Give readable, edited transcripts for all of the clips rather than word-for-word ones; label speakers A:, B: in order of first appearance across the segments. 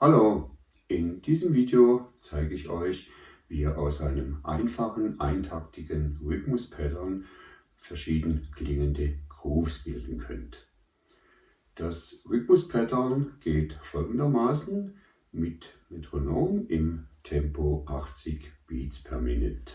A: Hallo, in diesem Video zeige ich euch, wie ihr aus einem einfachen, eintaktigen Rhythmus-Pattern verschieden klingende Grooves bilden könnt. Das Rhythmus-Pattern geht folgendermaßen mit Metronom im Tempo 80 Beats per Minute.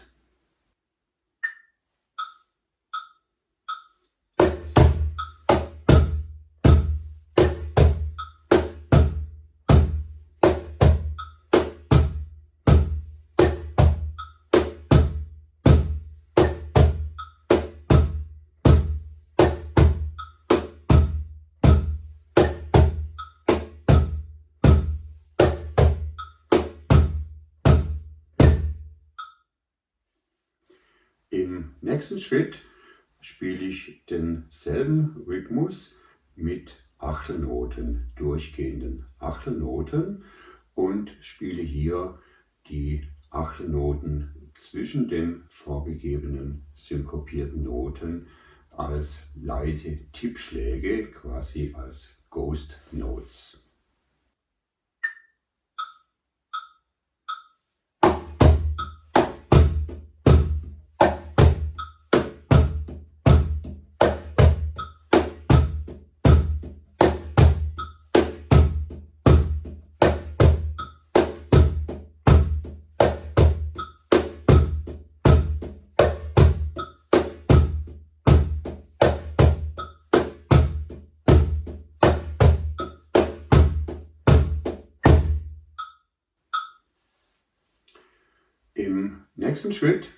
A: Im nächsten Schritt spiele ich denselben Rhythmus mit Achtelnoten, durchgehenden Achtelnoten, und spiele hier die Achtelnoten zwischen den vorgegebenen synkopierten Noten als leise Tippschläge, quasi als Ghost Notes. Im nächsten Schritt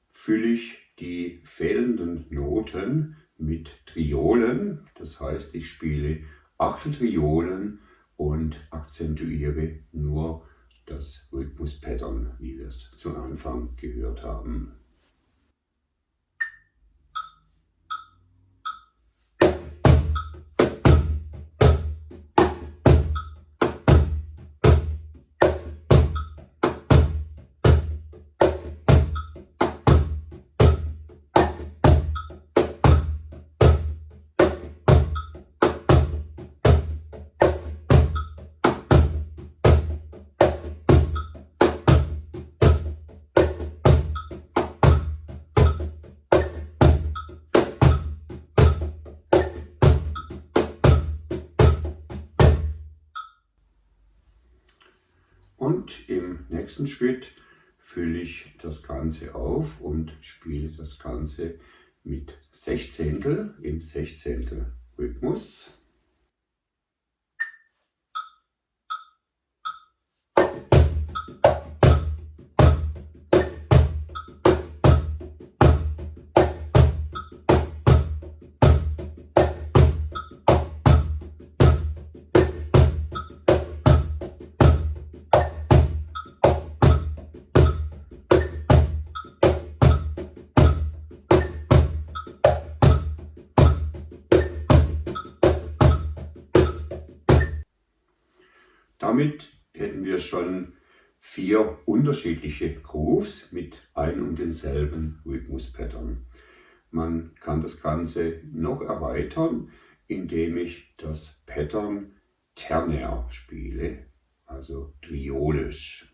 A: fülle ich die fehlenden Noten mit Triolen, das heißt, ich spiele Achteltriolen und akzentuiere nur das Rhythmus-Pattern, wie wir es zu Anfang gehört haben. Und im nächsten Schritt fülle ich das Ganze auf und spiele das Ganze mit Sechzehntel im Sechzehntel Rhythmus. Damit hätten wir schon 4 unterschiedliche Grooves mit ein und denselben Rhythmus-Pattern. Man kann das Ganze noch erweitern, indem ich das Pattern ternär spiele, also triolisch.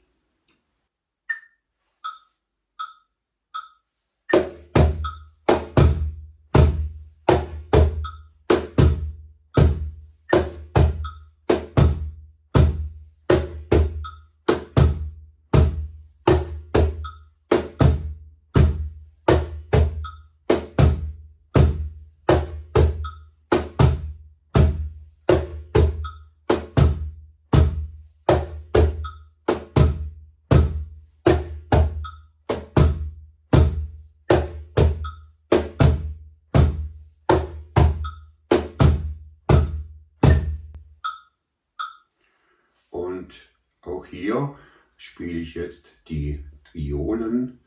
A: Und auch hier spiele ich jetzt die Triolen,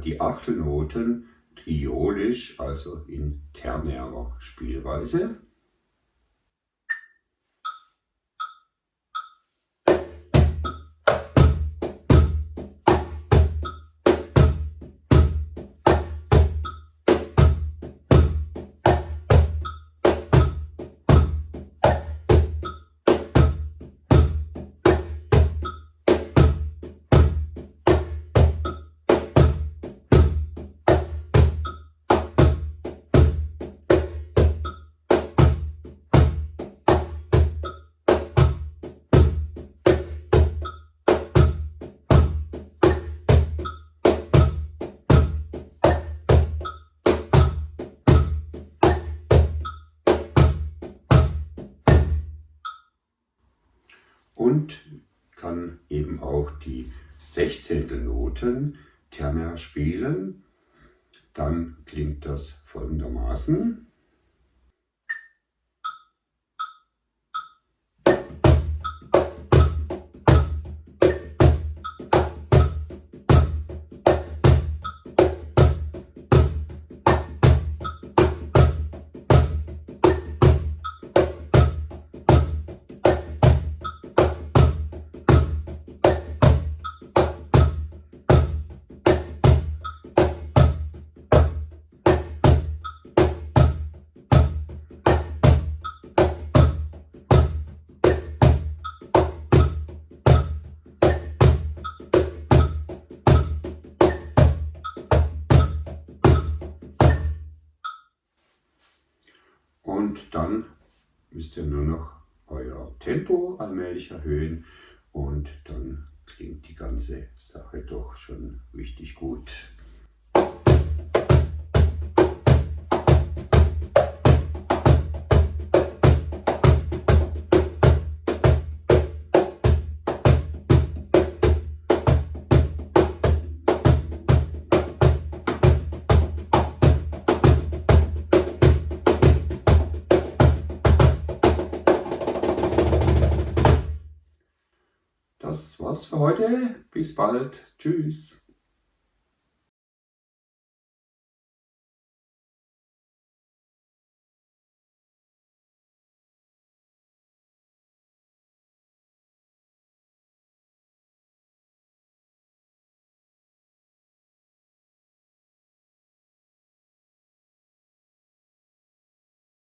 A: die Achtelnoten triolisch, also in ternärer Spielweise. und kann eben auch die Sechzehntelnoten terner spielen. Dann klingt das folgendermaßen. Und dann müsst ihr nur noch euer Tempo allmählich erhöhen und dann klingt die ganze Sache doch schon richtig gut. Das war's für heute. Bis bald. Tschüss.